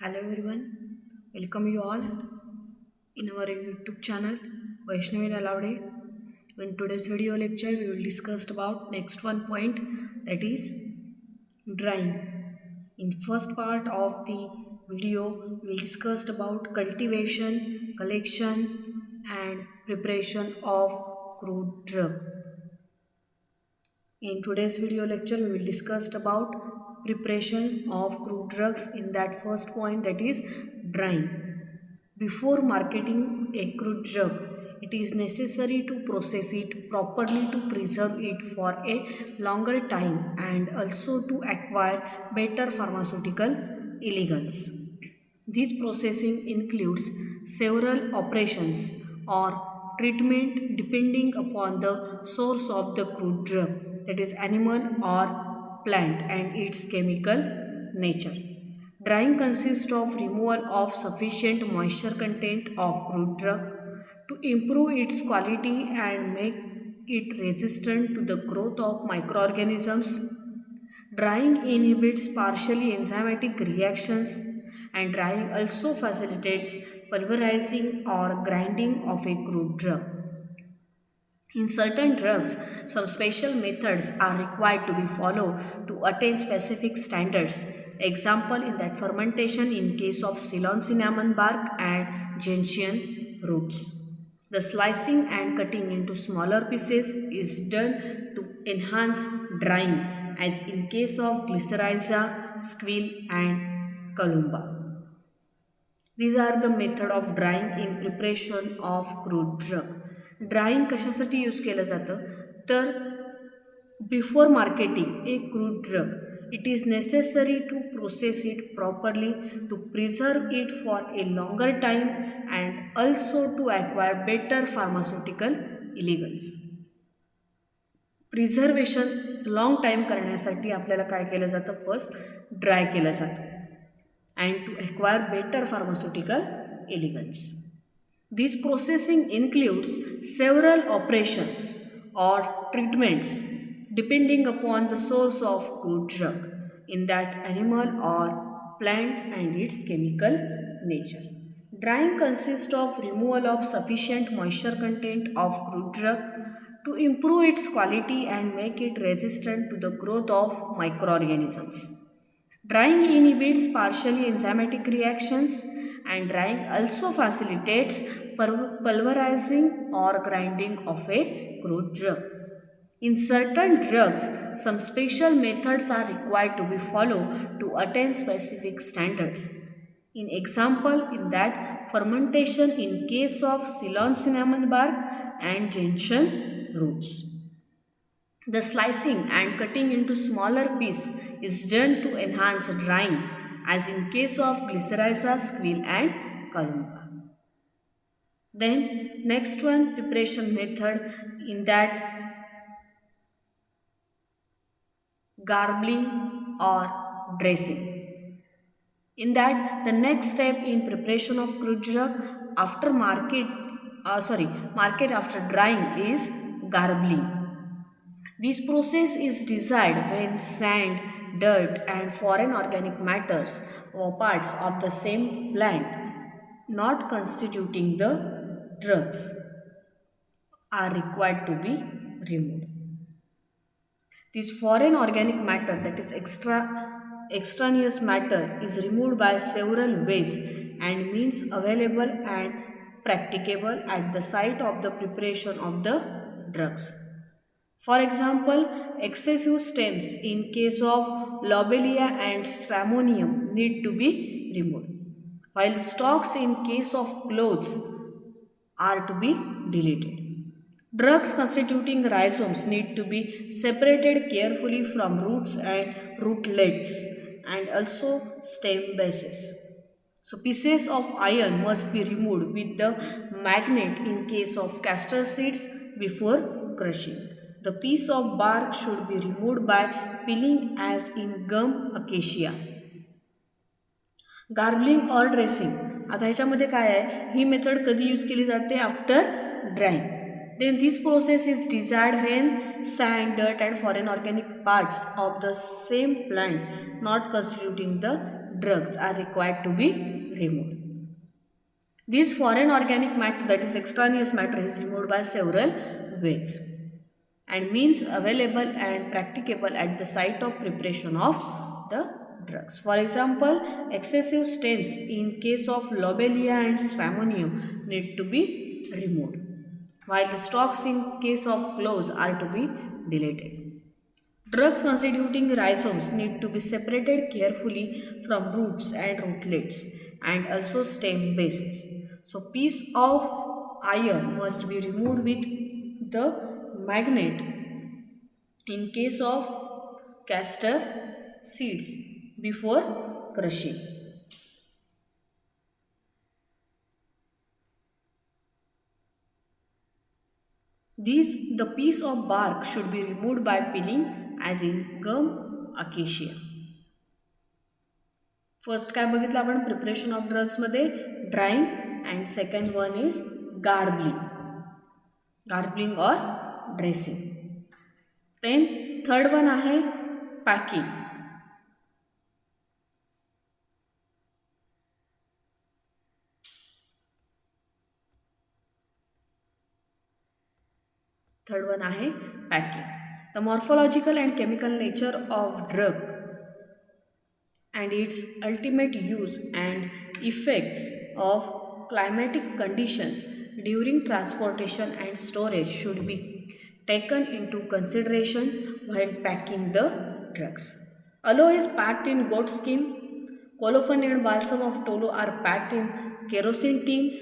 Hello everyone, welcome you all in our YouTube channel Vaishnavi Nalawade. In today's video lecture, we will discuss about next one point, that is drying. In first part of the video, we will discuss about cultivation, collection and preparation of crude drug. In today's video lecture, we will discuss about preparation of crude drugs in that first point, that is drying. Before marketing a crude drug, it is necessary to process it properly to preserve it for a longer time and also to acquire better pharmaceutical elegance. This processing includes several operations or treatment depending upon the source of the crude drug, that is animal or plant, and its chemical nature. Drying consists of removal of sufficient moisture content of crude drug to improve its quality and make it resistant to the growth of microorganisms. Drying inhibits partially enzymatic reactions, and drying also facilitates pulverizing or grinding of a crude drug. In certain drugs, some special methods are required to be followed to attain specific standards. Example in that fermentation in case of Ceylon cinnamon bark and gentian roots. The slicing and cutting into smaller pieces is done to enhance drying, as in case of glycyrrhiza, squill and columba. These are the method of drying in preparation of crude drug. Drying कशासाठी use केलं जातं तर before marketing a crude drug it is necessary to process it properly to preserve it for a longer time and also to acquire better pharmaceutical elegance. Preservation long time करण्यासाठी आपल्याला काय केलं जातं, first dry केलं जातं and to acquire better pharmaceutical elegance. This processing includes several operations or treatments depending upon the source of crude drug, in that animal or plant and its chemical nature. Drying consists of removal of sufficient moisture content of crude drug to improve its quality and make it resistant to the growth of microorganisms. Drying inhibits partially enzymatic reactions, and drying also facilitates pulverizing or grinding of a crude drug. In certain drugs, some special methods are required to be followed to attain specific standards. In example, in that fermentation in case of Ceylon cinnamon bark and gentian roots. The slicing and cutting into smaller pieces is done to enhance drying, as in case of glycyrrhiza, squill and columba. Then next one, preparation method, in that garbling or dressing. In that, the next step in preparation of crude drug after market after drying is garbling. This process is desired when sand, dirt and foreign organic matters or parts of the same plant not constituting the drugs are required to be removed. This foreign organic matter, that is extraneous matter, is removed by several ways and means available and practicable at the site of the preparation of the drugs. For example, excessive stems in case of lobelia and stramonium need to be removed, while stalks in case of clothes are to be deleted. Drugs constituting rhizomes need to be separated carefully from roots and rootlets and also stem bases. So pieces of iron must be removed with the magnet in case of castor seeds before crushing. The piece of bark should be removed by peeling as in gum acacia. गार्बलिंग or dressing, आता ह्याच्यामध्ये काय आहे, ही method कधी use केली जाते, after drawing. Then this process is desired when sand, dirt and foreign organic parts of the same plant not constituting the drugs are required to be removed. This foreign organic matter, that is extraneous matter, is removed by several ways and means available and practicable at the site of preparation of the drugs. For example, excessive stains in case of lobelia and stramonium need to be removed, while the stalks in case of cloves are to be deleted. Drugs constituting rhizomes need to be separated carefully from roots and rootlets and also stem bases. So piece of iron must be removed with the magnet in case of castor seeds before crushing. The piece of bark should be removed by peeling as in gum acacia. First काय बघितलं आपण preparation of ड्रग्समध्ये drying and second one is garbling or dressing. Then third one आहे packing. Third one आहे packing. The morphological and chemical nature of drug and its ultimate use and effects of climatic conditions during transportation and storage should be taken into consideration while packing the drugs. Aloe is packed in goat skin. Colophon and balsam of Tolu are packed in kerosene tins,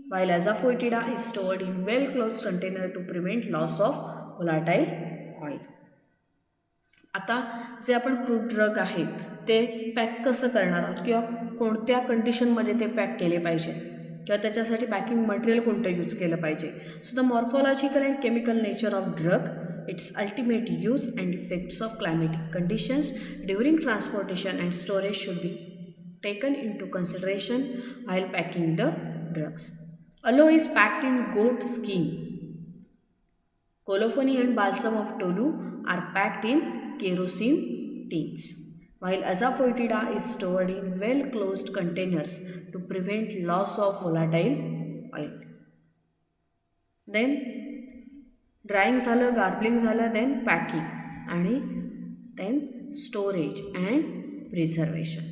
while azafoetida is stored in well-closed container to prevent loss of volatile oil. आता जे आपण crude drug आहेत ते pack कसं करणार आहोत किंवा कोणत्या कंडिशनमध्ये ते पॅक केले पाहिजे किंवा त्याच्यासाठी पॅकिंग मटेरियल कोणतं यूज केलं पाहिजे. So the morphological and chemical nature of drug, its ultimate use and effects of climatic conditions during transportation and storage should be taken into consideration while packing the drugs. Aloe is packed in goat skin. Colophony and balsam of Tolu are packed in kerosene tins, while azafoetida is stored in well-closed containers to prevent loss of volatile oil. Then drying झालं, गार्बलिंग झालं, then packing आणि then storage and preservation.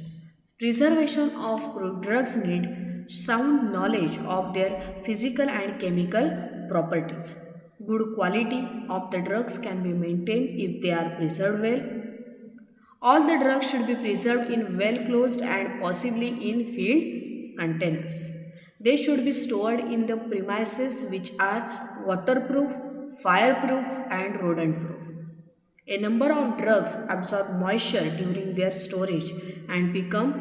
Preservation of crude drugs need sound knowledge of their physical and chemical properties. Good quality of the drugs can be maintained if they are preserved well. All the drugs should be preserved in well closed and possibly in filled containers. They should be stored in the premises which are waterproof, fireproof and rodent proof. A number of drugs absorb moisture during their storage and become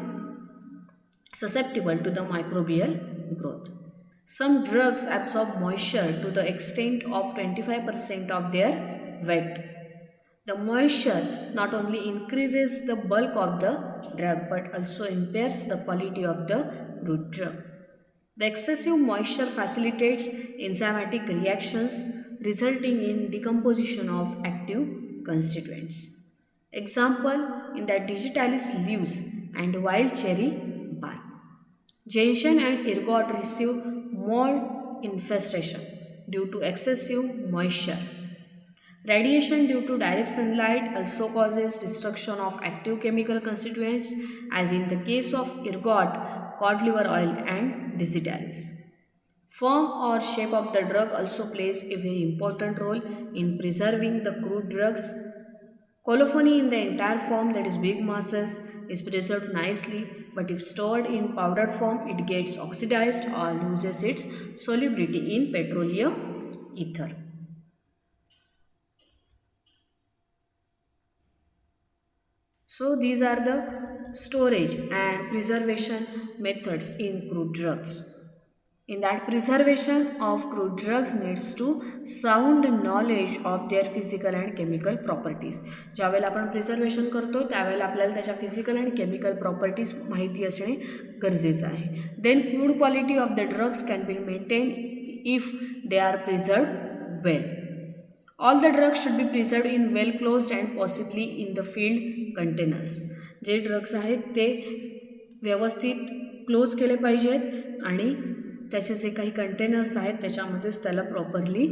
susceptible to the microbial growth. Some drugs absorb moisture to the extent of 25% of their weight. The moisture not only increases the bulk of the drug but also impairs the quality of the crude drug. The excessive moisture facilitates enzymatic reactions resulting in decomposition of active constituents. Example in the digitalis leaves and wild cherry bark. Gentian and ergot receive mold infestation due to excessive moisture. Radiation due to direct sunlight also causes destruction of active chemical constituents, as in the case of ergot, cod liver oil and digitalis. Form or shape of the drug also plays a very important role in preserving the crude drugs. Colophony in the entire form, that is big masses, is preserved nicely, but if stored in powdered form, it gets oxidized or loses its solubility in petroleum ether. So these are the storage and preservation methods in crude drugs. In that, preservation of crude drugs needs to sound knowledge of their physical and chemical properties. ज्यावेळेला आपण preservation करतो त्यावेळेला आपल्याला त्याच्या physical and chemical properties माहिती असणे गरजेचं आहे. Then good quality of the drugs can be maintain if they are preserved well. All the drugs should be preserved in well closed and possibly in the filled containers. जे drugs आहेत ते व्यवस्थित close केले पाहिजेत आणि त्याचे जे काही containers आहेत त्याच्यामध्येच त्याला प्रॉपरली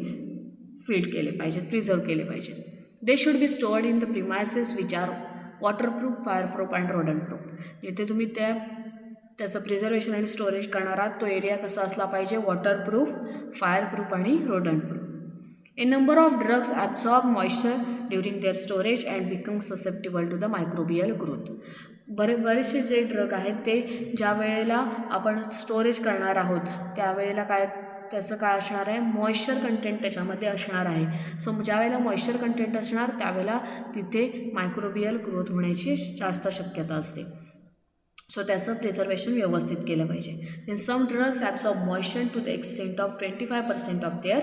फील्ड केले पाहिजेत, प्रिझर्व केले पाहिजेत. They should be stored in the premises which are waterproof, fireproof and rodent proof. जिथे तुम्ही त्याचं प्रिझर्वेशन आणि स्टोरेज करणार आहात तो एरिया कसा असला पाहिजे, वॉटरप्रूफ, फायरप्रूफ आणि rodent proof. A number of drugs absorb moisture during their storage and become susceptible to the microbial growth. बरेचसे जे ड्रग आहेत ते ज्या वेळेला आपण स्टोरेज करणार आहोत त्यावेळेला त्याचं काय असणार आहे, मॉइश्चर कंटेंट त्याच्यामध्ये असणार आहे. सो ज्या वेळेला मॉइश्चर कंटेंट असणार त्यावेळेला तिथे मायक्रोबियल ग्रोथ होण्याची जास्त शक्यता असते. सो त्याचं प्रिझर्वेशन व्यवस्थित केलं पाहिजे. Then some drugs absorb moisture to the extent of 25% of their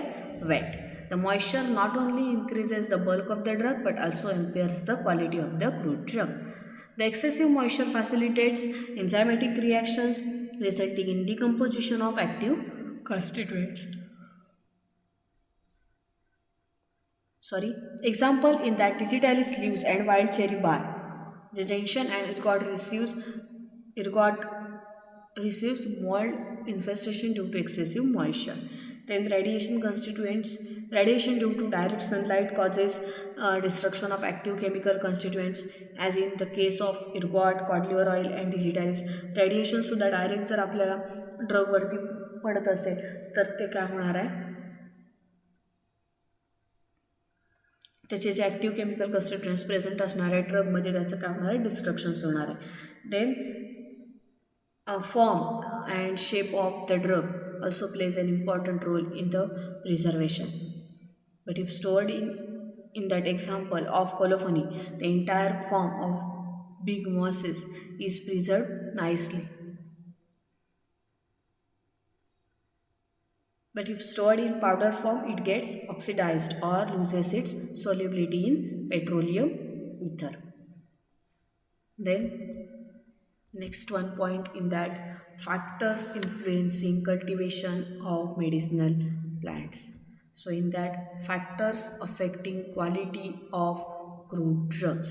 weight. The moisture not only increases the bulk of the drug but also impairs the quality of the crude drug. The excessive moisture facilitates enzymatic reactions resulting in decomposition of active constituents. Example in that digitalis leaves and wild cherry bar. The gentian and ergot receives mold infestation due to excessive moisture. Then radiation due to direct sunlight causes destruction of active chemical constituents, as in the case of ergot, cod liver oil and digitalis. Radiation सुद्धा direct जर आपल्याला ड्रगवरती पडत असेल तर ते काय होणार आहे, त्याचे जे ॲक्टिव्ह केमिकल कन्स्टिट्युएंट्स प्रेझेंट असणार आहे ड्रगमध्ये त्याचं काय होणार आहे, डिस्ट्रक्शन्स होणार आहे. Then form and shape of the drug also plays an important role in the preservation. But if stored in that example of colophony, the entire form of big mosses is preserved nicely. But if stored in powder form, it gets oxidized or loses its solubility in petroleum ether. Then next one point in that, factors influencing cultivation of medicinal plants. So in that, factors affecting quality of crude drugs.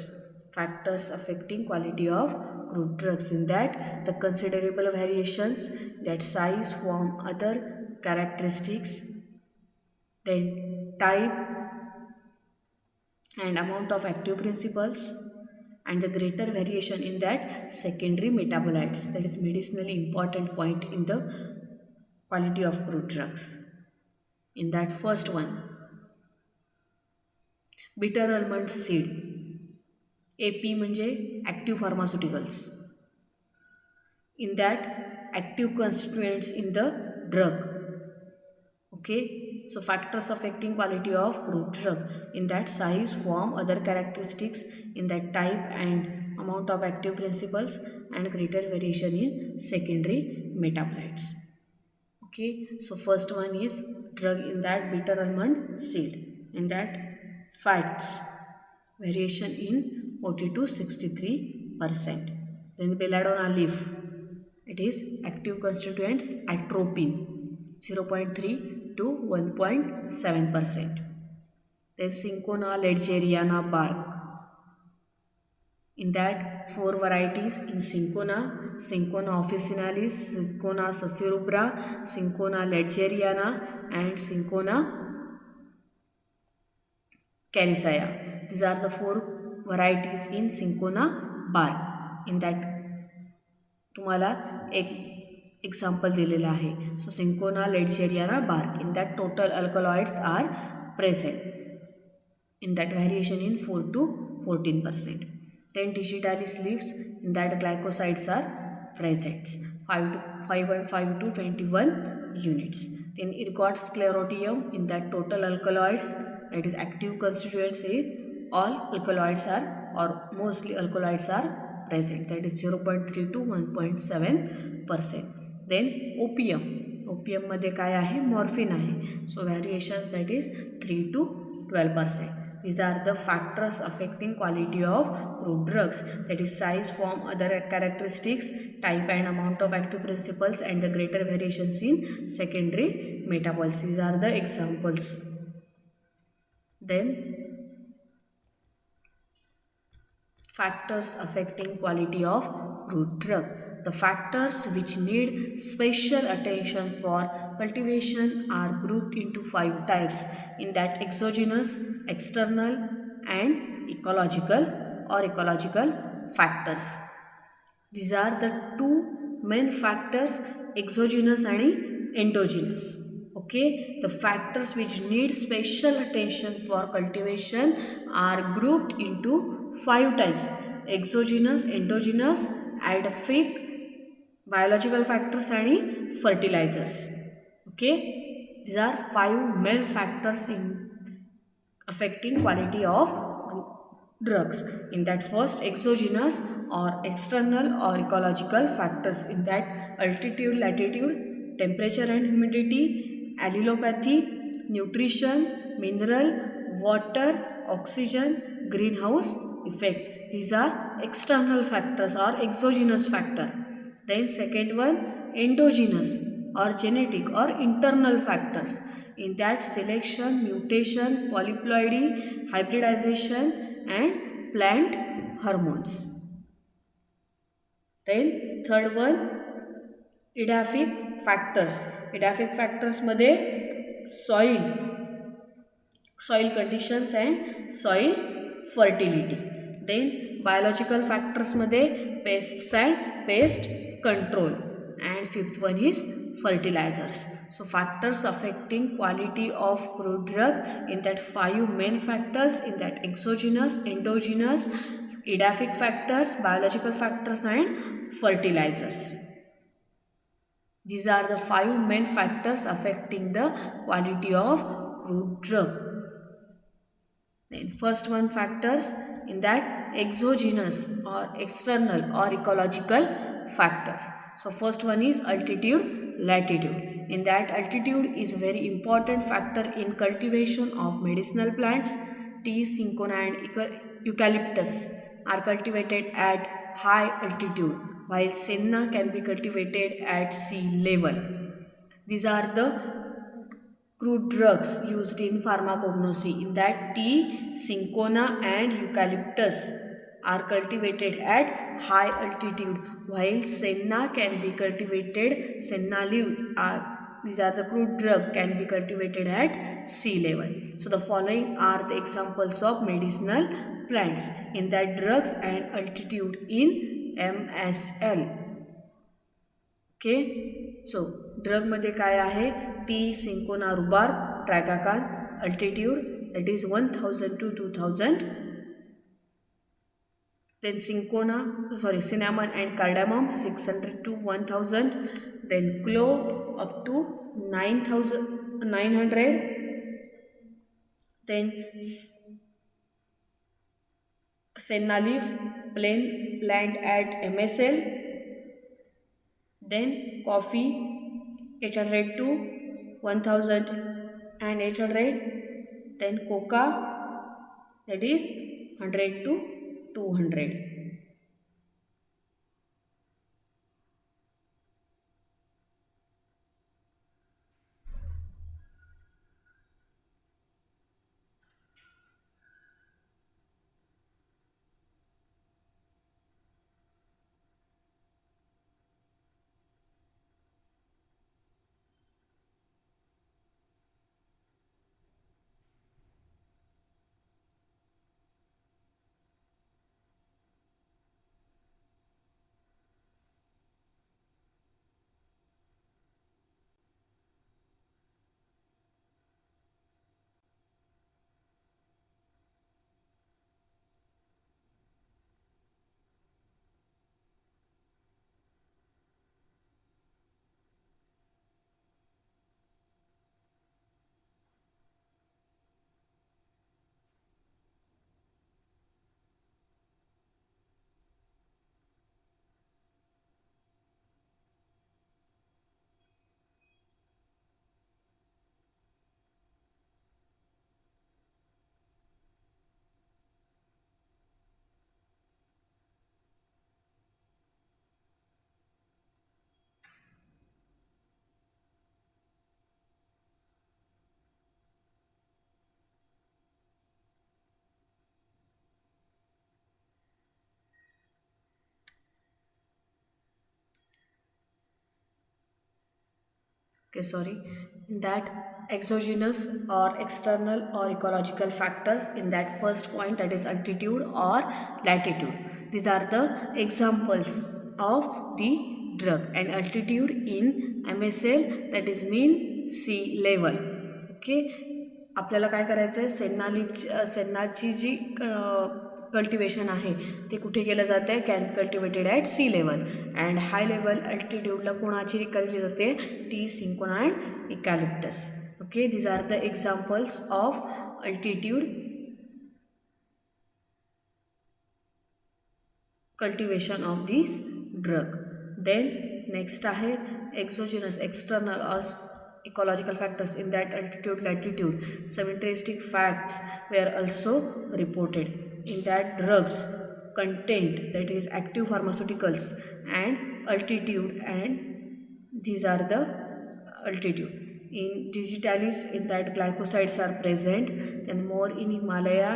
Factors affecting quality of crude drugs. In that, the considerable variations, that size, form, other characteristics, then type and amount of active principles, and the greater variation in that secondary metabolites. That is medicinally important point in the quality of crude drugs. In that first one, bitter almond seed, AP म्हणजे active pharmaceuticals. In that, active constituents in the drug. Okay, so factors affecting quality of crude drug. In that, size, form, other characteristics, in that type and amount of active principles, and greater variation in secondary metabolites. Okay, so first one is drug in that bitter almond seed. In that, fats, variation in 40 to 63%. Then belladonna leaf, it is active constituents atropine, 0.3 to 1.7%. Then Cinchona ledgeriana bark. In that, 4 varieties in Cinchona: Cinchona officinalis, Cinchona succirubra, Cinchona ledgeriana, and Cinchona caricaea. These are the 4 varieties in Cinchona bark. In that, तुम्हाला एक example दिलेला आहे. So Cinchona ledgeriana bark. In that, total alkaloids are present. In that, variation in 4 to 14%. Then digitalis leaves. In that, glycosides are present, 5 to 21 units. Then ergot sclerotium. In that, total alkaloids, that is active constituents, all alkaloids are, or mostly alkaloids are present, that is 0.3 to 1.7%. Then opium. Opium मध्ये काय आहे, morphine आहे. So variations, that is 3 to 12%. These are the factors affecting quality of crude drugs, that is size, form, other characteristics, type and amount of active principles, and the greater variations in secondary metabolites. These are the examples. Then factors affecting quality of crude drug. The factors which need special attention for cultivation are grouped into five types, in that exogenous, external, and ecological factors. These are the two main factors, exogenous and endogenous. Okay, the factors which need special attention for cultivation are grouped into five types: exogenous, endogenous, adaphic, biological factors and fertilizers. Okay, these are five main factors in affecting quality of drugs. In that, first, exogenous or external or ecological factors, in that altitude, latitude, temperature and humidity, allelopathy, nutrition, mineral, water, oxygen, greenhouse effect. These are external factors or exogenous factor. Then second one, endogenous or genetic or internal factors. In that, selection, mutation, polyploidy, hybridization and plant hormones. Then third one, edaphic factors. Edaphic factors मध्ये soil conditions and soil fertility. Then biological factors मध्ये pests and pest control. And fifth one is fertilizers. So factors affecting quality of crude drug, in that five main factors, in that exogenous, endogenous, edaphic factors, biological factors and fertilizers. These are the five main factors affecting the quality of crude drug. Then first one, factors, in that exogenous or external or ecological factors. So first one is altitude, latitude. In that, altitude is a very important factor in cultivation of medicinal plants. Tea, cinchona and eucalyptus are cultivated at high altitude, while senna can be cultivated at sea level. These are the crude drugs used in pharmacognosy. In that, tea, cinchona and eucalyptus are cultivated at high altitude, while senna can be cultivated, senna leaves are, these are the crude drug, can be cultivated at sea level. So the following are the examples of medicinal plants, in that drugs and altitude in MSL. Okay, so ड्रगमध्ये काय आहे, tea, cinchona, rhubarb, tragacanth, altitude that is 1000 to 2000. Then cinnamon and cardamom 600 to 1000. Then clove up to 900. Then senna leaf, plain land at MSL. Then coffee 800 to 1800. Then coca, that is 100 to 200. okay, sorry, in that exogenous or external or ecological factors in that first point, that is altitude or latitude. These are the examples of the drug. And altitude in MSL, that is mean sea level. Okay, आपल्याला काय करायचं आहे, सेन्नाची जी cultivation आहे ते कुठे केलं जातं आहे, can cultivated at sea level. And high level अल्टिट्यूडला कोणाची केली जाते, tea, cinchona and eucalyptus. Okay, these are the examples of altitude cultivation of this drug. Then next आहे exogenous external or ecological factors in that altitude latitude. Some interesting facts were also reported in that drugs content, that is active pharmaceuticals and altitude, and these are the altitude. In digitalis, in that glycosides are present, then more in Himalaya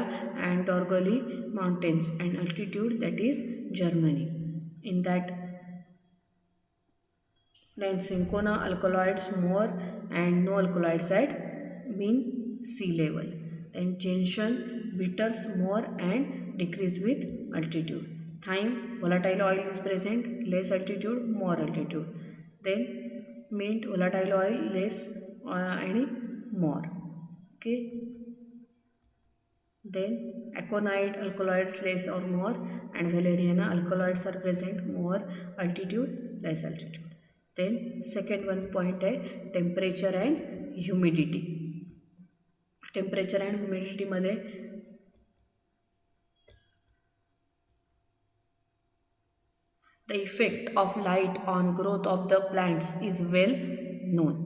and Dorgali mountains, and altitude, that is Germany. In that then cinchona alkaloids more and no alkaloids at mean sea level. Then gentian bitters more and decrease with altitude. Thyme volatile oil is present, less altitude, more altitude. Then mint volatile oil less and more. Okay. Then aconite alkaloids less or more, and valeriana alkaloids are present, more altitude, less altitude. Then second one point है temperature and humidity. Temperature and humidity मध्ये the effect of light on growth of the plants is well known.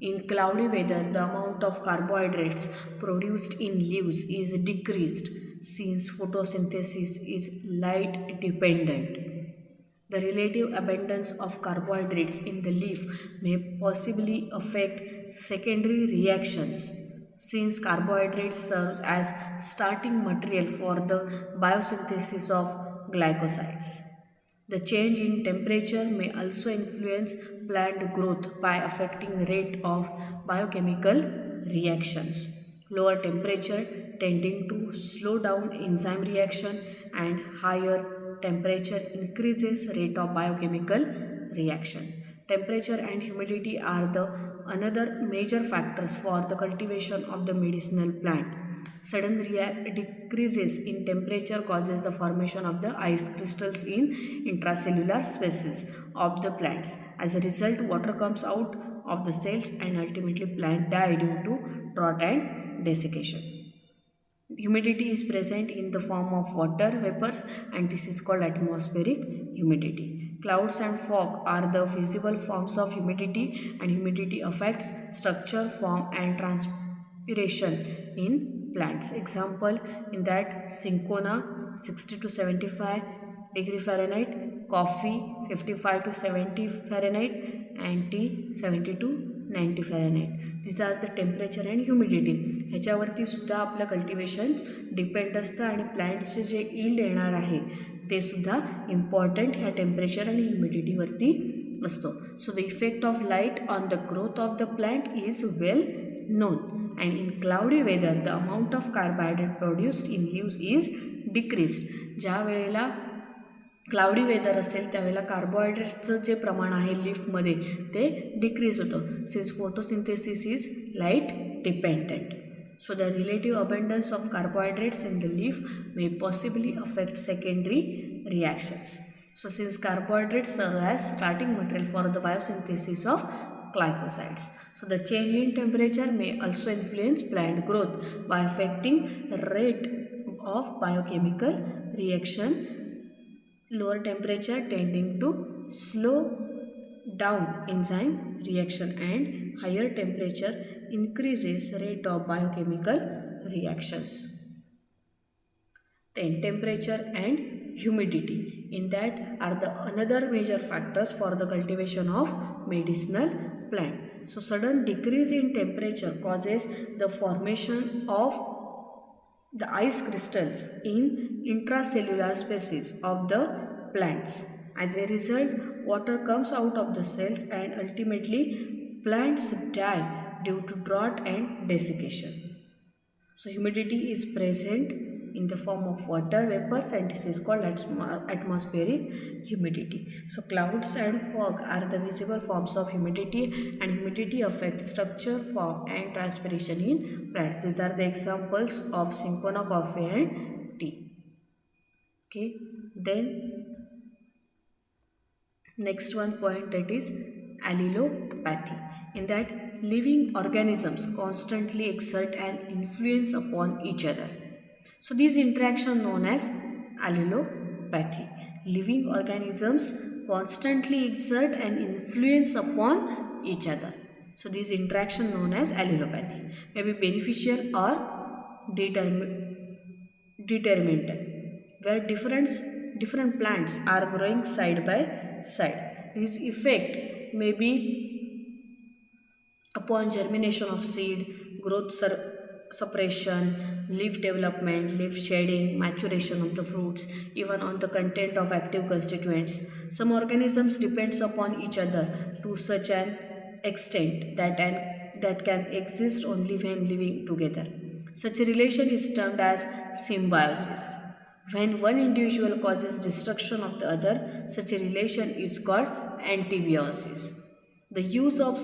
In cloudy weather, the amount of carbohydrates produced in leaves is decreased since photosynthesis is light dependent. The relative abundance of carbohydrates in the leaf may possibly affect secondary reactions, since carbohydrates serve as starting material for the biosynthesis of glycosides. The change in temperature may also influence plant growth by affecting rate of biochemical reactions. Lower temperature tending to slow down enzyme reaction, and higher temperature increases rate of biochemical reaction. Temperature and humidity are the another major factors for the cultivation of the medicinal plant. Sudden decreases in temperature causes the formation of the ice crystals in intracellular spaces of the plants. As a result, water comes out of the cells and ultimately plant die due to drought and desiccation. Humidity is present in the form of water vapors, and this is called atmospheric humidity. Clouds and fog are the visible forms of humidity, and humidity affects structure, form and transpiration in plants. Example in that cinchona 60 to 75 degree Fahrenheit, coffee 55 to 70 Fahrenheit, and tea 70 to 90 Fahrenheit. These are the temperature and humidity. ह्याच्यावरती सुद्धा आपलं कल्टिवेशन्स depend असतं, आणि प्लॅन्टचे जे yield येणार आहे ते सुद्धा important ह्या टेम्परेचर आणि ह्युमिडिटीवरती असतो. So the effect of light on the growth of the plant is well known, and in cloudy weather the amount of carbohydrate produced in leaves is decreased. ज्या वेळेला क्लाउडी वेदर असेल त्यावेळेला कार्बोहायड्रेटचं जे प्रमाण आहे लिफमध्ये ते डिक्रीज होतं, since photosynthesis is light dependent. So the relative abundance of carbohydrates in the leaf may possibly affect secondary reactions. So since carbohydrates serve as starting material for the biosynthesis of glycosides, so the change in temperature may also influence plant growth by affecting the rate of biochemical reaction. Lower temperature tending to slow down enzyme reaction, and higher temperature increases rate of biochemical reactions. Then temperature and humidity, in that are the another major factors for the cultivation of medicinal plant. So sudden decrease in temperature causes the formation of the ice crystals in intracellular spaces of the plants. As a result, water comes out of the cells and ultimately Plants die due to drought and desiccation. So humidity is present in the form of water vapors, and this is called atmospheric humidity. So clouds and fog are the visible forms of humidity, and humidity affects structure, form and transpiration in plants. These are the examples of cinchona, coffee and tea. Okay, then next one point, that is allelopathy. In that, living organisms constantly exert an influence upon each other. So these interactions known as allelopathy. Living organisms constantly exert an influence upon each other. So these interactions known as allelopathy may be beneficial or detrimental, where different plants are growing side by side. This effect may be upon germination of seed, growth suppression, leaf development, leaf shedding, maturation of the fruits, even on the content of active constituents. Some organisms depends upon each other to such an extent that can exist only when living together. Such a relation is termed as symbiosis. When one individual causes destruction of the other, such a relation is called antibiosis. The use of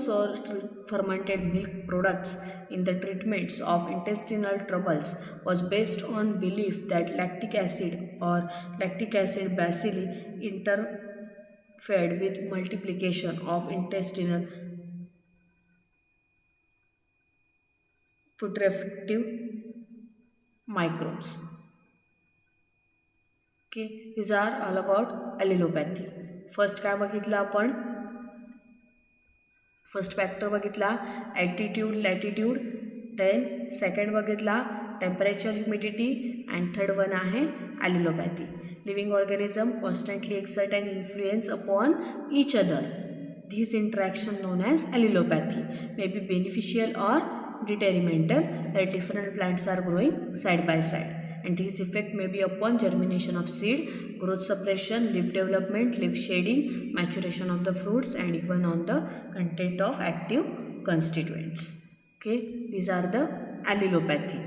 fermented milk products in the treatments of intestinal troubles was based on belief that lactic acid or lactic acid bacilli interfered with multiplication of intestinal putrefacious microbes. Okay, these are all about allelopathy. First काय बघितलं आपण? First factor बघितला altitude latitude, then second बघितला temperature humidity, and third one आहे allelopathy. Living organism constantly exert and influence upon each other. This interaction known as allelopathy may be beneficial or detrimental, where different plants are growing side by side, and this effect may be upon germination of seed, growth suppression, leaf development, leaf shading, maturation of the fruits, and even on the content of active constituents. Okay, these are the allelopathy.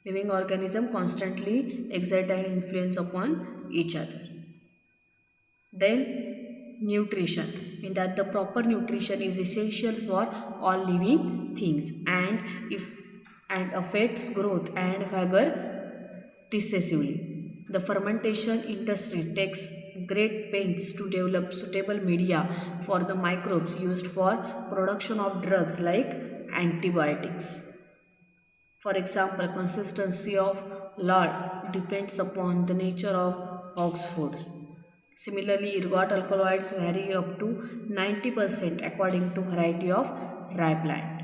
Living organism constantly exert an influence upon each other. Then nutrition, in that the proper nutrition is essential for all living things and affects growth and vigor decisively. The fermentation industry takes great pains to develop suitable media for the microbes used for production of drugs like antibiotics. For example, consistency of lard depends upon the nature of hog's food. Similarly, ergot alkaloids vary up to 90% according to variety of dry plant.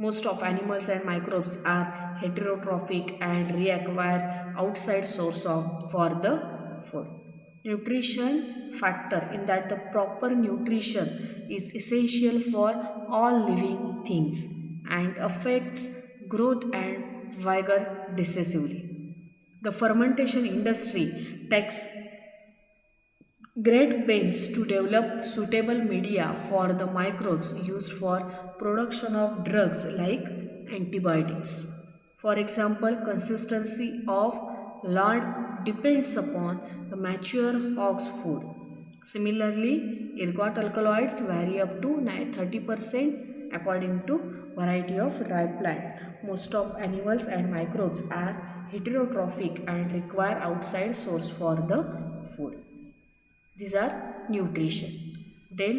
Most of animals and microbes are heterotrophic and reacquire outside source for the food. Nutrition factor, in that the proper nutrition is essential for all living things and affects growth and vigor decisively. The fermentation industry takes great pains to develop suitable media for the microbes used for production of drugs like antibiotics. For example, consistency of lard depends upon the mature hog's food. Similarly, ergot alkaloids vary up to 30% according to variety of dry plant. Most of animals and microbes are heterotrophic and require outside source for the food. These are nutrition. Then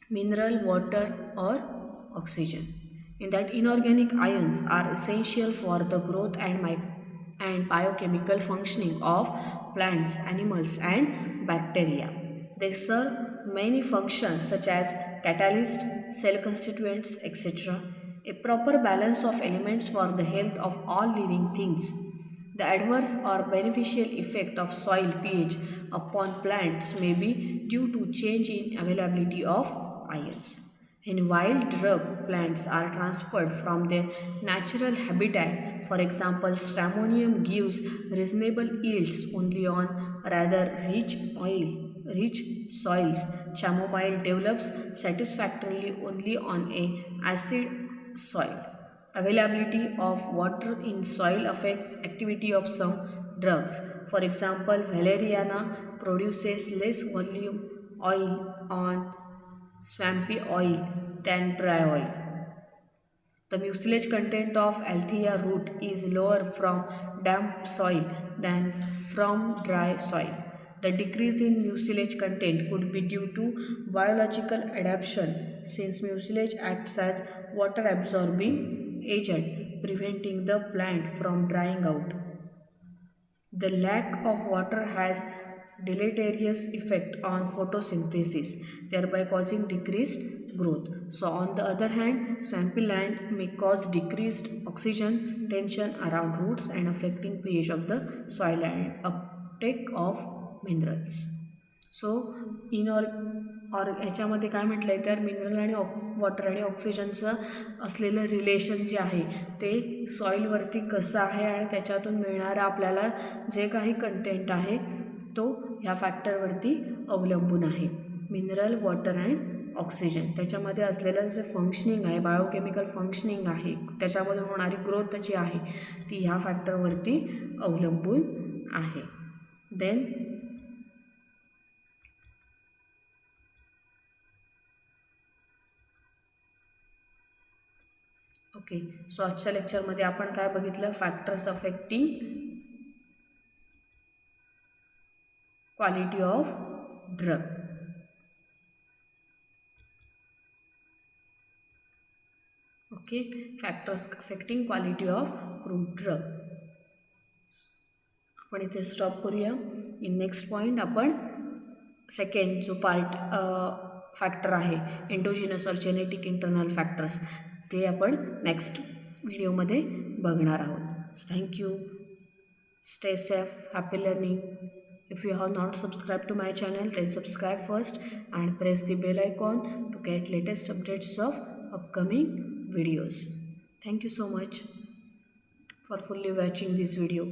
mineral, water or oxygen. In that inorganic ions are essential for the growth and biochemical functioning of plants, animals and bacteria. They serve many functions such as catalyst, cell constituents, etc. A proper balance of elements for the health of all living things. The adverse or beneficial effect of soil pH upon plants may be due to change in availability of ions. In wild drug plants are transferred from their natural habitat. For example, stramonium gives reasonable yields only on rather rich rich soils. Chamomile develops satisfactorily only on a acid soil. Availability of water in soil affects activity of some drugs. For example, valeriana produces less volume oil on swampy oil than dry oil. The mucilage content of Althea root is lower from damp soil than from dry soil. The decrease in mucilage content could be due to biological adaptation since mucilage acts as water absorbing agent preventing the plant from drying out. The lack of water has deleterious effect on photosynthesis, thereby causing decreased growth. So on the other hand, swampy land may cause decreased oxygen tension around roots and affecting pH of the soil and uptake of minerals. सो इन और ह्याच्यामध्ये काय म्हटलं आहे तर mineral आणि water आणि ऑक्सिजनचं असलेलं relation जे आहे ते सॉईलवरती कसं आहे आणि त्याच्यातून मिळणारं आपल्याला जे काही कंटेंट आहे तो ह्या फॅक्टरवरती अवलंबून आहे. मिनरल, वॉटर अँड ऑक्सिजन त्याच्यामध्ये असलेलं जे फंक्शनिंग आहे, बायोकेमिकल फंक्शनिंग आहे, त्याच्यामधून होणारी ग्रोथ जी आहे ती ह्या फॅक्टरवरती अवलंबून आहे. देन ओके, सो आजच्या लेक्चरमध्ये आपण काय बघितलं, factors affecting quality of drug. Okay, factors affecting quality of crude drug. आपण इथे स्टॉप करूया. इन नेक्स्ट पॉईंट आपण सेकंड जो पार्ट फॅक्टर आहे एंडोजिनस और जेनेटिक इंटरनल फॅक्टर्स ते आपण नेक्स्ट व्हिडिओमध्ये बघणार आहोत. Thank you. Stay safe. Happy learning. If you have not subscribed to my channel, then subscribe first and press the bell icon to get latest updates of upcoming videos. Thank you so much for fully watching this video.